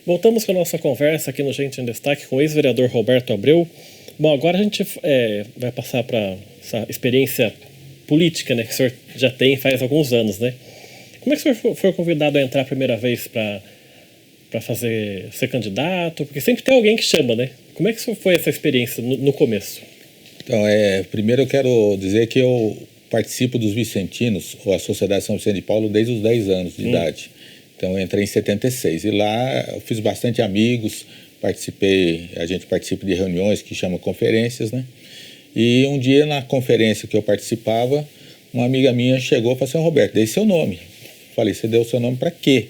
Voltamos com a nossa conversa aqui no Gente em Destaque com o ex-vereador Roberto Abreu. Bom, agora a gente vai passar para essa experiência política, né, que o senhor já tem faz alguns anos, né? Como é que o senhor foi convidado a entrar a primeira vez para ser candidato? Porque sempre tem alguém que chama, né? Como é que foi essa experiência no começo? Então, primeiro eu quero dizer que eu participo dos Vicentinos, ou a Sociedade São Vicente de Paulo, desde os 10 anos de idade. Então, eu entrei em 76. E lá eu fiz bastante amigos, a gente participa de reuniões que chamam conferências, né? E um dia, na conferência que eu participava, uma amiga minha chegou e falou assim: Roberto, dei seu nome. Falei: você deu o seu nome para quê?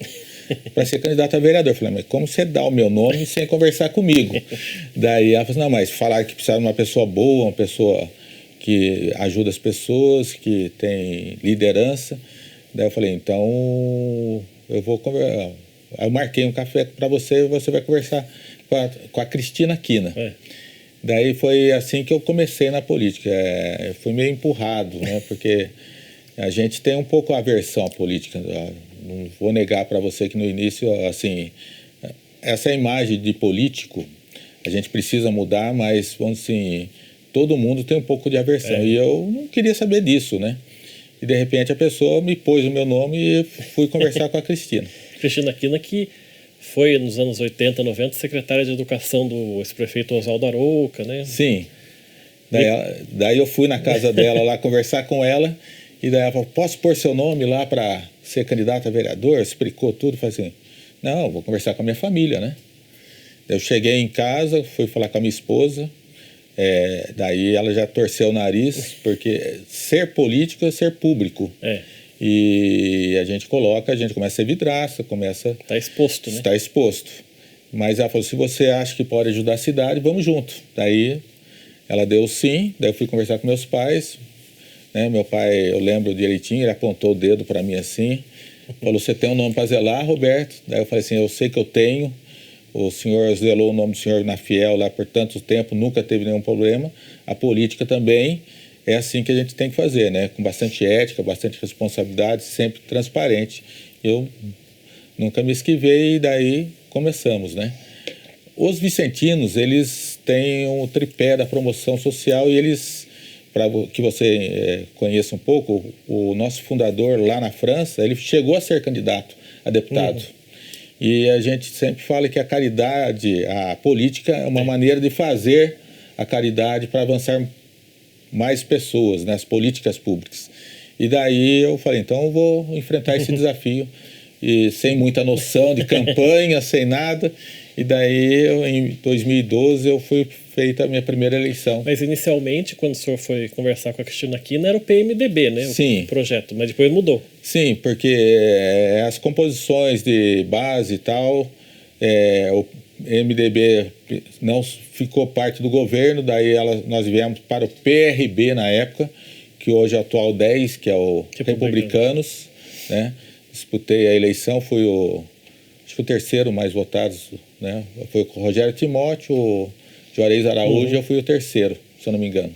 Para ser candidato a vereador. Falei: mas como você dá o meu nome sem conversar comigo? Daí ela falou assim: não, mas falaram que precisava de uma pessoa boa, uma pessoa que ajuda as pessoas, que tem liderança. Daí eu falei: então eu vou conversar. Eu marquei um café para você e você vai conversar com a Cristina Quina. Daí foi assim que eu comecei na política. Eu fui meio empurrado, né? Porque a gente tem um pouco aversão à política. Não vou negar para você que no início, assim, essa imagem de político, a gente precisa mudar, mas, vamos assim, todo mundo tem um pouco de aversão. E eu não queria saber disso, né? E, de repente, a pessoa me pôs o meu nome e fui conversar com a Cristina. Cristina Quina, que foi, nos anos 80, 90, secretária de Educação do ex-prefeito Oswaldo Arouca, né? Sim. Daí eu fui na casa dela lá conversar com ela, e daí ela falou: posso pôr seu nome lá para ser candidato a vereador? Explicou tudo, falei assim: não, vou conversar com a minha família, né? Eu cheguei em casa, fui falar com a minha esposa, daí ela já torceu o nariz, porque ser político é ser público. E a gente começa a ser vidraça, Está exposto, né? Está exposto. Mas ela falou: se você acha que pode ajudar a cidade, vamos junto. Daí ela deu sim, daí eu fui conversar com meus pais, né? Meu pai, eu lembro direitinho, ele apontou o dedo para mim assim, falou: você tem um nome para zelar, Roberto? Daí eu falei assim: eu sei que eu tenho, o senhor zelou o nome do senhor na Fiel lá por tanto tempo, nunca teve nenhum problema, a política também é assim que a gente tem que fazer, né? Com bastante ética, bastante responsabilidade, sempre transparente. Eu nunca me esquivei e daí começamos, né? Os vicentinos, eles têm um tripé da promoção social e eles, para que você conheça um pouco, o nosso fundador lá na França, ele chegou a ser candidato a deputado. E a gente sempre fala que a caridade, a política é uma maneira de fazer a caridade para avançar mais pessoas, né, as políticas públicas. E daí eu falei: então eu vou enfrentar esse desafio, e sem muita noção de campanha, sem nada. E daí, em 2012, eu fui feita a minha primeira eleição. Mas inicialmente, quando o senhor foi conversar com a Cristina Quina, era o PMDB, né? Sim. O projeto, mas depois mudou. Sim, porque as composições de base e tal, o MDB não ficou parte do governo, daí nós viemos para o PRB na época, que hoje é o atual 10, que é o Republicanos, né? Disputei a eleição, acho que o terceiro mais votado, né? Foi com o Rogério Timóteo, o Juarez Araújo, eu fui o terceiro, se eu não me engano.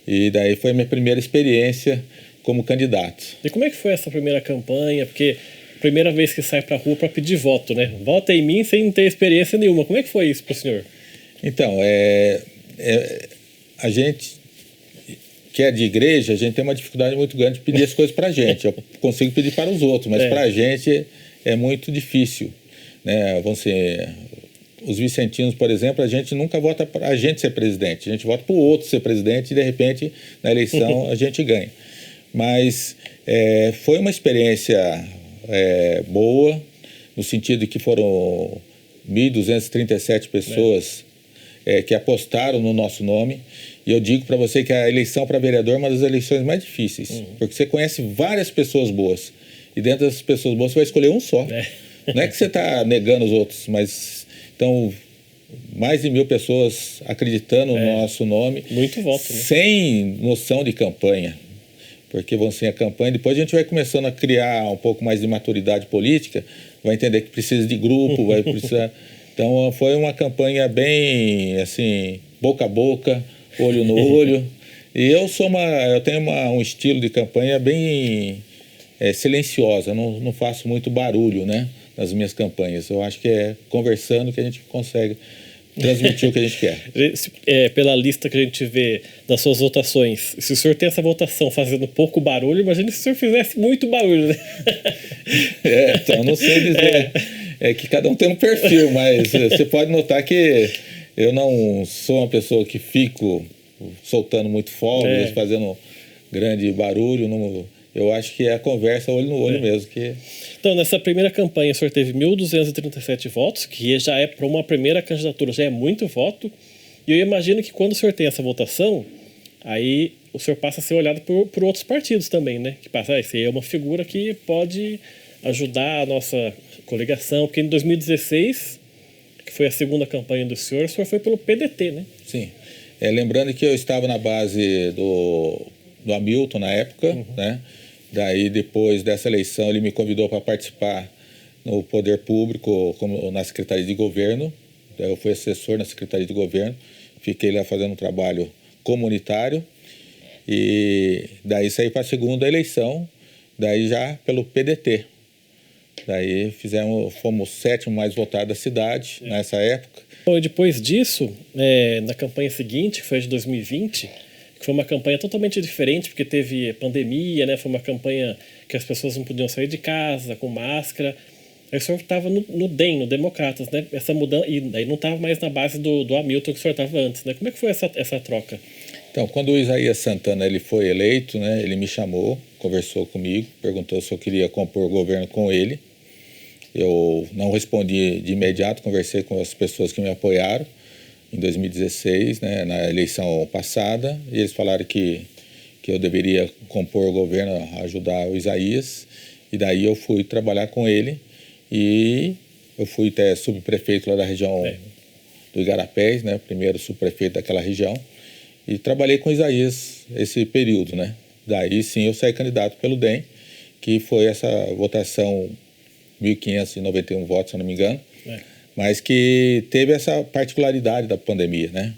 E daí foi a minha primeira experiência como candidato. E como é que foi essa primeira campanha? Porque primeira vez que sai para a rua para pedir voto, né? Vota em mim sem ter experiência nenhuma. Como é que foi isso para o senhor? Então, a gente que é de igreja, a gente tem uma dificuldade muito grande de pedir as coisas para a gente. Eu consigo pedir para os outros, mas para a gente é muito difícil, né? Vamos ser, os vicentinos, por exemplo, a gente nunca vota para a gente ser presidente. A gente vota para o outro ser presidente e, de repente, na eleição a gente ganha. Mas foi uma experiência boa, no sentido de que foram 1.237 pessoas que apostaram no nosso nome. E eu digo para você que a eleição para vereador é uma das eleições mais difíceis, porque você conhece várias pessoas boas, e dentro dessas pessoas boas você vai escolher um só. Não é que você está negando os outros, mas então mais de 1.000 pessoas acreditando no nosso nome. Muito voto, né? Sem noção de campanha. Porque vão ser a campanha, depois a gente vai começando a criar um pouco mais de maturidade política, vai entender que precisa de grupo, vai precisar. Então foi uma campanha bem assim, boca a boca, olho no olho. E eu tenho um estilo de campanha bem silenciosa, não faço muito barulho, né? nas minhas campanhas. Eu acho que é conversando que a gente consegue transmitir o que a gente quer. Pela lista que a gente vê das suas votações, se o senhor tem essa votação fazendo pouco barulho, imagina se o senhor fizesse muito barulho, né? Então não sei dizer. É que cada um tem um perfil, mas você pode notar que eu não sou uma pessoa que fico soltando muito fogos, fazendo grande barulho. Eu acho que é a conversa olho no olho mesmo. Então, nessa primeira campanha, o senhor teve 1.237 votos, que já é, para uma primeira candidatura, já é muito voto. E eu imagino que quando o senhor tem essa votação, aí o senhor passa a ser olhado por outros partidos também, né? Que passa, esse é uma figura que pode ajudar a nossa coligação, porque em 2016, que foi a segunda campanha do senhor foi pelo PDT, né? Sim. Lembrando que eu estava na base do Hamilton na época, né? Daí, depois dessa eleição, ele me convidou para participar no Poder Público, na Secretaria de Governo. Daí eu fui assessor na Secretaria de Governo, fiquei lá fazendo um trabalho comunitário. E daí saí para a segunda eleição, daí já pelo PDT. Daí fomos o sétimo mais votado da cidade nessa época. Bom, e depois disso, na campanha seguinte, que foi de 2020, que foi uma campanha totalmente diferente, porque teve pandemia, né? Foi uma campanha que as pessoas não podiam sair de casa, com máscara. Aí o senhor estava no DEM, no Democratas, né? Essa mudança, e aí não estava mais na base do Hamilton que o senhor estava antes, né? Como é que foi essa troca? Então, quando o Isaías Santana ele foi eleito, né? Ele me chamou, conversou comigo, perguntou se eu queria compor o governo com ele. Eu não respondi de imediato, conversei com as pessoas que me apoiaram em 2016, né, na eleição passada, e eles falaram que eu deveria compor o governo, ajudar o Isaías, e daí eu fui trabalhar com ele, e eu fui até subprefeito lá da região do Igarapés, né, primeiro subprefeito daquela região, e trabalhei com o Isaías esse período, né. Daí sim eu saí candidato pelo DEM, que foi essa votação 1.591 votos, se eu não me engano, mas que teve essa particularidade da pandemia, né?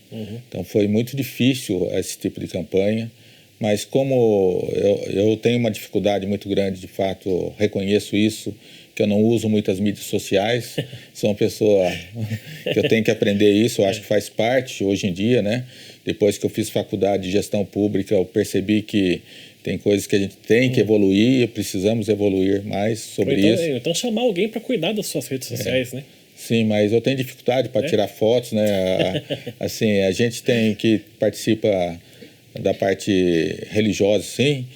Então foi muito difícil esse tipo de campanha, mas como eu tenho uma dificuldade muito grande, de fato, reconheço isso, que eu não uso muitas mídias sociais, sou uma pessoa que eu tenho que aprender isso, eu acho que faz parte hoje em dia, né? Depois que eu fiz faculdade de gestão pública, eu percebi que tem coisas que a gente tem que evoluir, precisamos evoluir mais sobre isso. Então chamar alguém para cuidar das suas redes sociais, né? Sim, mas eu tenho dificuldade para tirar fotos, né? Assim, a gente tem que participa da parte religiosa, sim.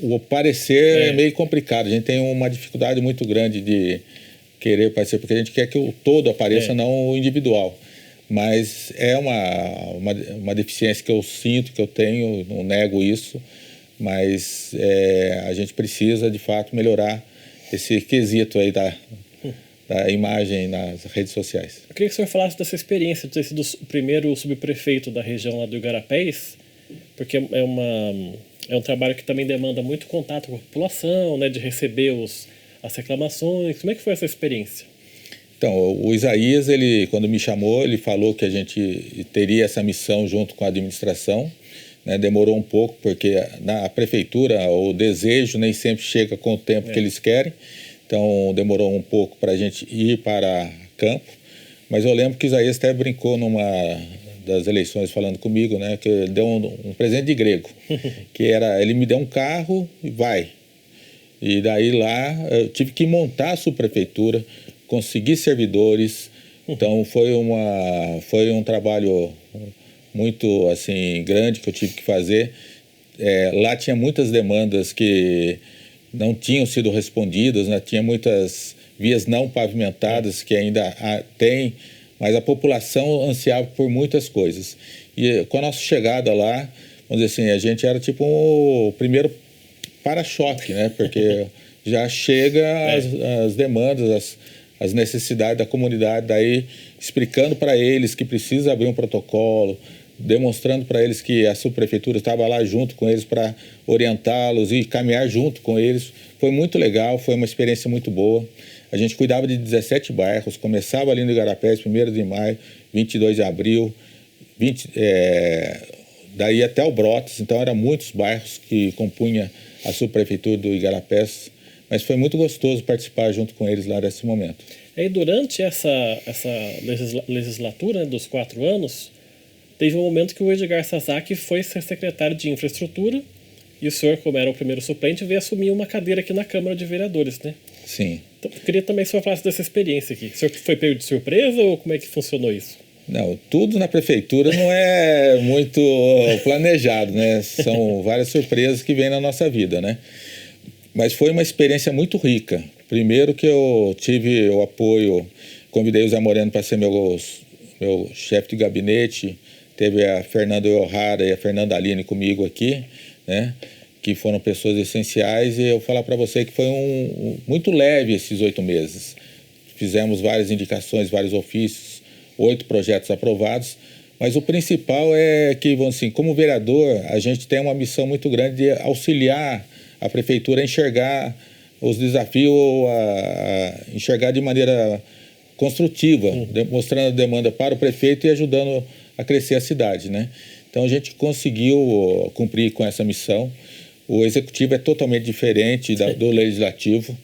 O parecer é meio complicado. A gente tem uma dificuldade muito grande de querer participar, porque a gente quer que o todo apareça, não o individual. Mas é uma deficiência que eu sinto, que eu tenho, não nego isso, mas a gente precisa, de fato, melhorar esse quesito aí da imagem nas redes sociais. Eu queria que o senhor falasse dessa experiência de ter sido o primeiro subprefeito da região lá do Igarapés, porque é um trabalho que também demanda muito contato com a população, né, de receber as reclamações. Como é que foi essa experiência? Então, o Isaías, quando me chamou, ele falou que a gente teria essa missão junto com a administração, né? Demorou um pouco, porque na prefeitura o desejo nem sempre chega com o tempo que eles querem. Então, demorou um pouco para a gente ir para campo. Mas eu lembro que Isaías até brincou numa das eleições falando comigo, né, que ele deu um presente de grego, que ele me deu um carro e vai. E daí lá eu tive que montar a subprefeitura, conseguir servidores. Então, foi um trabalho muito assim grande que eu tive que fazer. Lá tinha muitas demandas que não tinham sido respondidas, né? Tinha muitas vias não pavimentadas que ainda tem, mas a população ansiava por muitas coisas. E com a nossa chegada lá, vamos dizer assim, a gente era tipo o primeiro para-choque, né? Porque já chega as demandas, as necessidades da comunidade, daí explicando para eles que precisa abrir um protocolo, demonstrando para eles que a subprefeitura estava lá junto com eles para orientá-los e caminhar junto com eles. Foi muito legal, foi uma experiência muito boa. A gente cuidava de 17 bairros, começava ali no Igarapés, 1º de maio, 22 de abril, daí até o Brotas. Então, eram muitos bairros que compunha a subprefeitura do Igarapés mas foi muito gostoso participar junto com eles lá nesse momento. Aí durante essa legislatura, né, dos 4 anos, teve um momento que o Edgar Sasaki foi ser secretário de Infraestrutura e o senhor, como era o primeiro suplente, veio assumir uma cadeira aqui na Câmara de Vereadores, né? Sim. Então, eu queria também que o senhor falasse dessa experiência aqui. O senhor foi pego de surpresa ou como é que funcionou isso? Não, tudo na prefeitura não é muito planejado, né? São várias surpresas que vêm na nossa vida, né? Mas foi uma experiência muito rica. Primeiro que eu tive o apoio, convidei o Zé Moreno para ser meu chefe de gabinete, teve a Fernanda O'Hara e a Fernanda Aline comigo aqui, né? Que foram pessoas essenciais, e eu falar para você que foi muito leve esses 8 meses. Fizemos várias indicações, vários ofícios, 8 projetos aprovados, mas o principal é que, assim, como vereador, a gente tem uma missão muito grande de auxiliar a prefeitura a enxergar os desafios, a enxergar de maneira construtiva, mostrando a demanda para o prefeito e ajudando a crescer a cidade, né? Então a gente conseguiu cumprir com essa missão. O executivo é totalmente diferente do legislativo,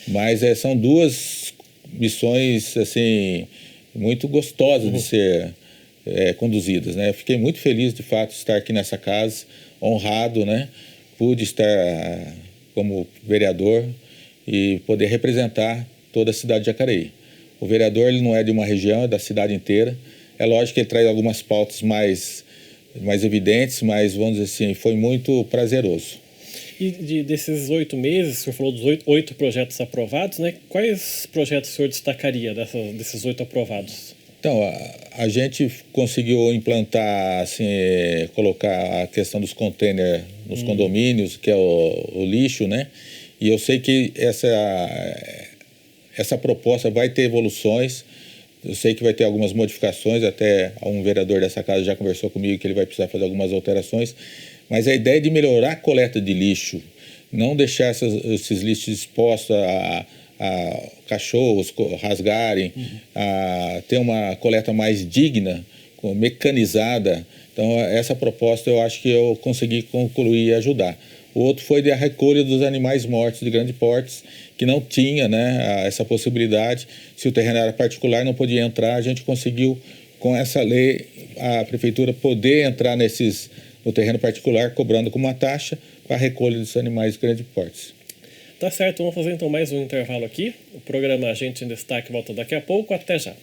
mas são 2 missões assim muito gostosas de ser conduzidas, né? Eu fiquei muito feliz de fato de estar aqui nessa casa, honrado, né? Pude estar como vereador e poder representar toda a cidade de Jacareí. O vereador ele não é de uma região, é da cidade inteira. É lógico que ele traz algumas pautas mais evidentes, mas vamos dizer assim, foi muito prazeroso. E desses 8 meses, o senhor falou dos 8 projetos aprovados, né? Quais projetos o senhor destacaria desses 8 aprovados? Então, a gente conseguiu implantar, assim, colocar a questão dos containers nos condomínios, que é o lixo, né? E eu sei que essa proposta vai ter evoluções. Eu sei que vai ter algumas modificações, até um vereador dessa casa já conversou comigo que ele vai precisar fazer algumas alterações, mas a ideia de melhorar a coleta de lixo, não deixar esses lixos expostos a cachorros rasgarem, a ter uma coleta mais digna, mecanizada. Então, essa proposta eu acho que eu consegui concluir e ajudar. O outro foi a recolha dos animais mortos de grande porte, que não tinha, né, essa possibilidade. Se o terreno era particular, não podia entrar. A gente conseguiu, com essa lei, a prefeitura poder entrar no terreno particular, cobrando com uma taxa para a recolha dos animais de grande porte. Tá certo, vamos fazer então mais um intervalo aqui. O programa Gente em Destaque volta daqui a pouco. Até já.